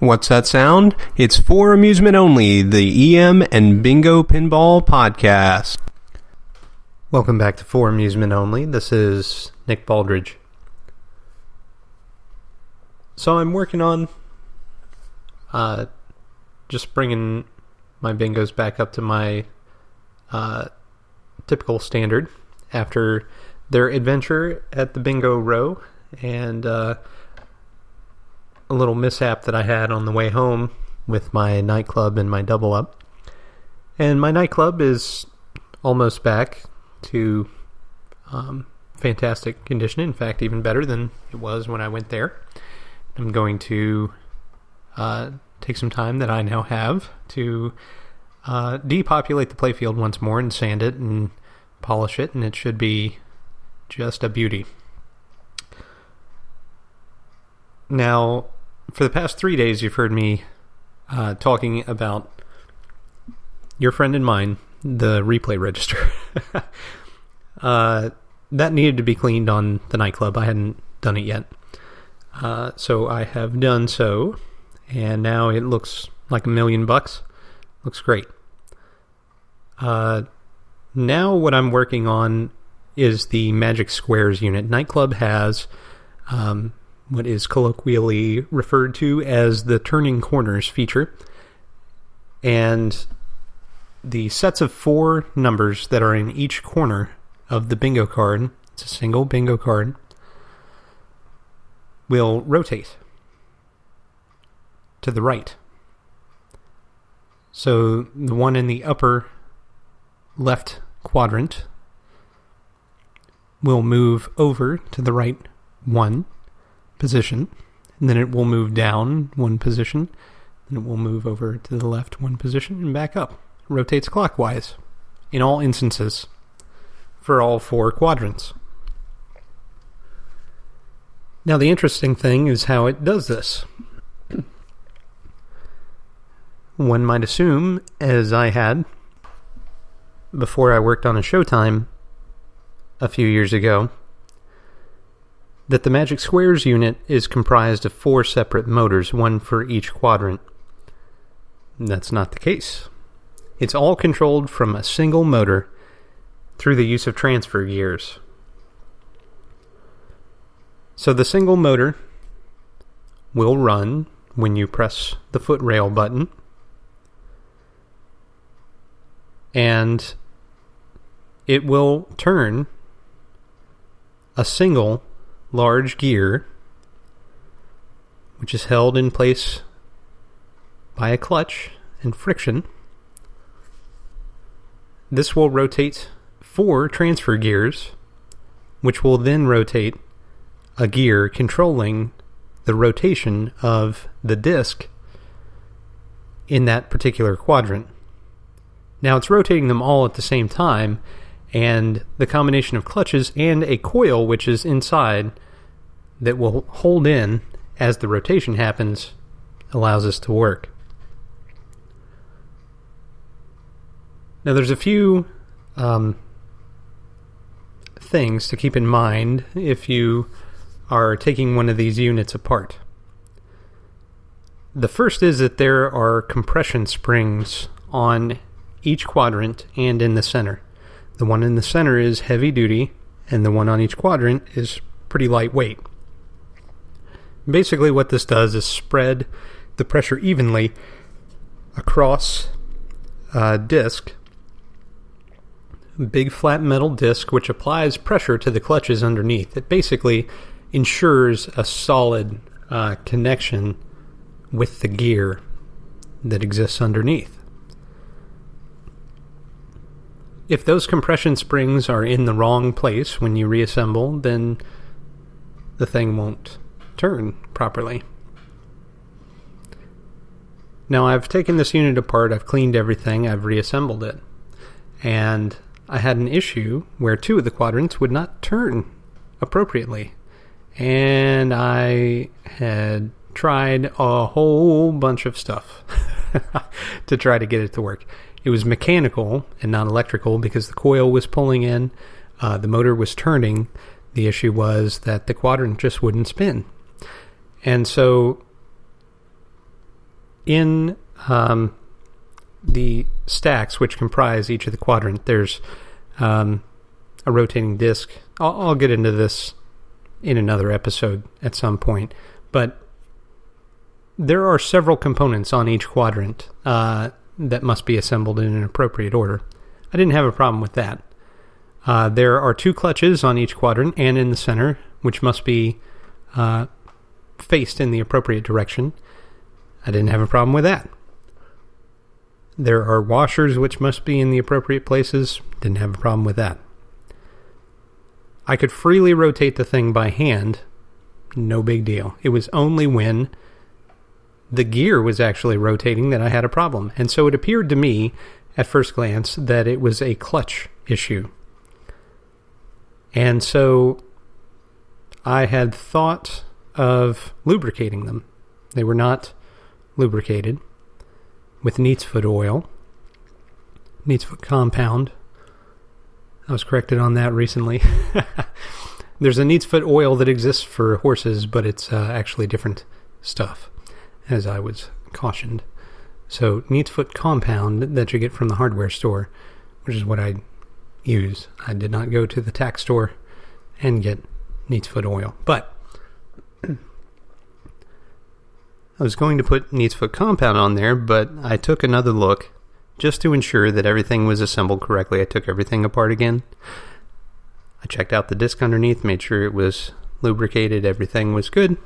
What's that sound? It's For Amusement Only, the EM and Bingo Pinball Podcast. Welcome back to For Amusement Only. This is Nick Baldridge. So I'm working on just bringing my bingos back up to my typical standard after their adventure at the bingo row and a little mishap that I had on the way home with my nightclub and my double up. And my nightclub is almost back to fantastic condition. In fact, even better than it was when I went there. I'm going to take some time that I now have to depopulate the playfield once more and sand it and polish it, and it should be just a beauty. Now, for the past 3 days, you've heard me talking about your friend and mine, the replay register. That needed to be cleaned on the nightclub. I hadn't done it yet. So I have done so, and now it looks like $1 million. Looks great. Now what I'm working on is the Magic Squares unit. Nightclub has what is colloquially referred to as the Turning Corners feature. And the sets of 4 numbers that are in each corner of the bingo card, it's a single bingo card, will rotate to the right. So the one in the upper left quadrant will move over to the right 1 position, and then it will move down 1 position, and it will move over to the left 1 position and back up. It rotates clockwise in all instances for all 4 quadrants. Now the interesting thing is how it does this. One might assume, as I had before I worked on a Showtime a few years ago, that the Magic Squares unit is comprised of 4 separate motors, 1 for each quadrant. That's not the case. It's all controlled from a single motor through the use of transfer gears. So the single motor will run when you press the foot rail button, and it will turn a single large gear, which is held in place by a clutch and friction. This will rotate 4 transfer gears, which will then rotate a gear controlling the rotation of the disc in that particular quadrant. Now it's rotating them all at the same time, and the combination of clutches and a coil which is inside that will hold in as the rotation happens allows us to work. Now there's a few things to keep in mind if you are taking one of these units apart. The first is that there are compression springs on each quadrant and in the center. The one in the center is heavy duty, and the one on each quadrant is pretty lightweight. Basically what this does is spread the pressure evenly across a disc, a big flat metal disc, which applies pressure to the clutches underneath. It basically ensures a solid connection with the gear that exists underneath. If those compression springs are in the wrong place when you reassemble, then the thing won't turn properly. Now I've taken this unit apart, I've cleaned everything, I've reassembled it, and I had an issue where 2 of the quadrants would not turn appropriately, and I had tried a whole bunch of stuff to try to get it to work. It was mechanical and not electrical because the coil was pulling in, the motor was turning. The issue was that the quadrant just wouldn't spin. And so in the stacks, which comprise each of the quadrant, there's a rotating disc. I'll get into this in another episode at some point, but there are several components on each quadrant that must be assembled in an appropriate order. I didn't have a problem with that. There are 2 clutches on each quadrant and in the center, which must be faced in the appropriate direction. I didn't have a problem with that. There are washers which must be in the appropriate places. Didn't have a problem with that. I could freely rotate the thing by hand. No big deal. It was only when the gear was actually rotating that I had a problem. And so it appeared to me, at first glance, that it was a clutch issue. And so I had thought of lubricating them. They were not lubricated with Neat's Foot oil, Neat's Foot compound. I was corrected on that recently. There's a Neat's Foot oil that exists for horses, but it's actually different stuff, as I was cautioned. So Neat's Foot compound that you get from the hardware store, which is what I use. I did not go to the tack store and get Neat's Foot oil, but I was going to put Neat's Foot compound on there, but I took another look just to ensure that everything was assembled correctly. I took everything apart again. I checked out the disc underneath, made sure it was lubricated, everything was good.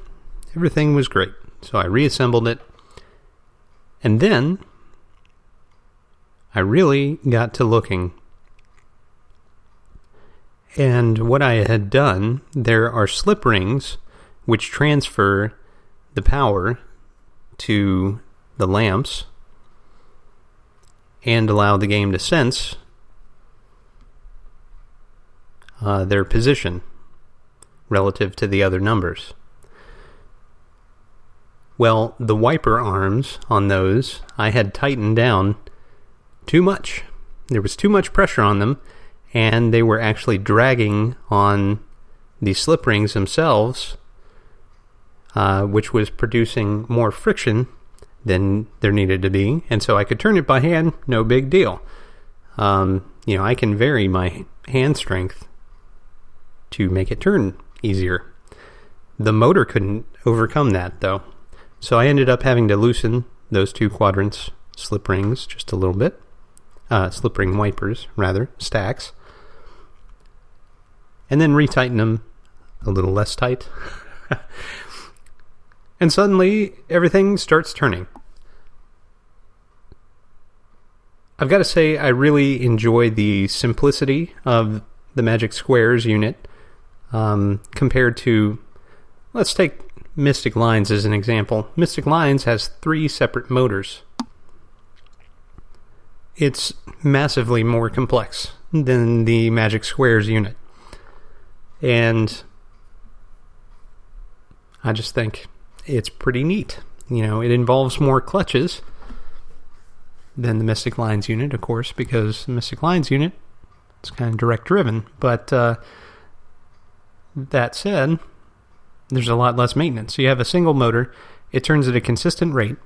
Everything was great. So I reassembled it. And then I really got to looking. And what I had done, there are slip rings which transfer the power to the lamps and allow the game to sense their position relative to the other numbers. Well, the wiper arms on those I had tightened down too much. There was too much pressure on them, and they were actually dragging on the slip rings themselves, which was producing more friction than there needed to be. And so I could turn it by hand, no big deal. I can vary my hand strength to make it turn easier. The motor couldn't overcome that, though. So I ended up having to loosen those 2 quadrants slip rings just a little bit. Slip ring wipers, rather, stacks. And then retighten them a little less tight. And suddenly, everything starts turning. I've got to say, I really enjoy the simplicity of the Magic Squares unit compared to, let's take Mystic Lines as an example. Mystic Lines has 3 separate motors. It's massively more complex than the Magic Squares unit. And I just think it's pretty neat. It involves more clutches than the Mystic Lines unit, of course, because the Mystic Lines unit is kind of direct driven. But that said, there's a lot less maintenance. So you have a single motor. It turns at a consistent rate.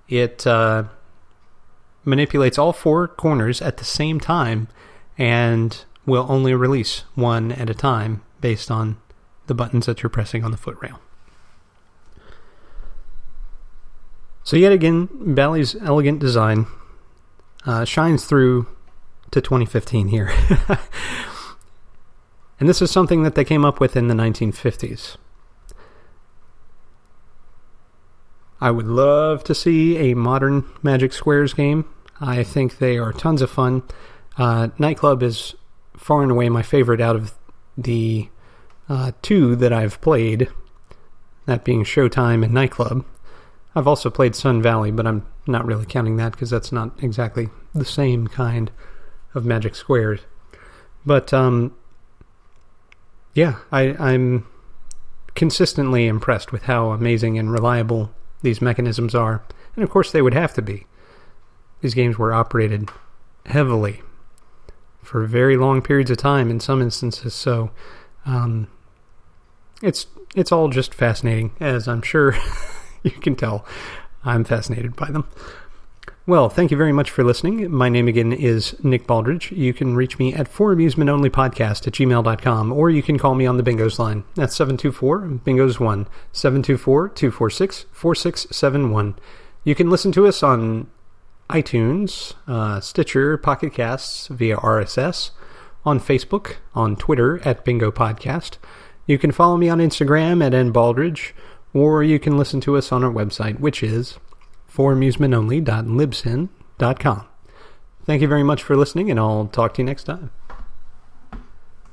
It manipulates all 4 corners at the same time and will only release one at a time based on the buttons that you're pressing on the foot rail. So yet again, Bally's elegant design shines through to 2015 here. And this is something that they came up with in the 1950s. I would love to see a modern Magic Squares game. I think they are tons of fun. Nightclub is far and away my favorite out of the 2 that I've played, that being Showtime and Nightclub. I've also played Sun Valley, but I'm not really counting that because that's not exactly the same kind of Magic Squares. But, I'm consistently impressed with how amazing and reliable these mechanisms are. And of course they would have to be. These games were operated heavily for very long periods of time in some instances, so it's all just fascinating, as I'm sure you can tell. I'm fascinated by them. Well, thank you very much for listening. My name again is Nick Baldridge. You can reach me at foramusementonlypodcast@gmail.com, or you can call me on the Bingos line. That's 724-BINGOS1, 724-246-4671. You can listen to us on iTunes, Stitcher, Pocket Casts via RSS, on Facebook, on Twitter at Bingo Podcast. You can follow me on Instagram at nbaldridge, or you can listen to us on our website, which is foramusementonly.libsyn.com. Thank you very much for listening, and I'll talk to you next time.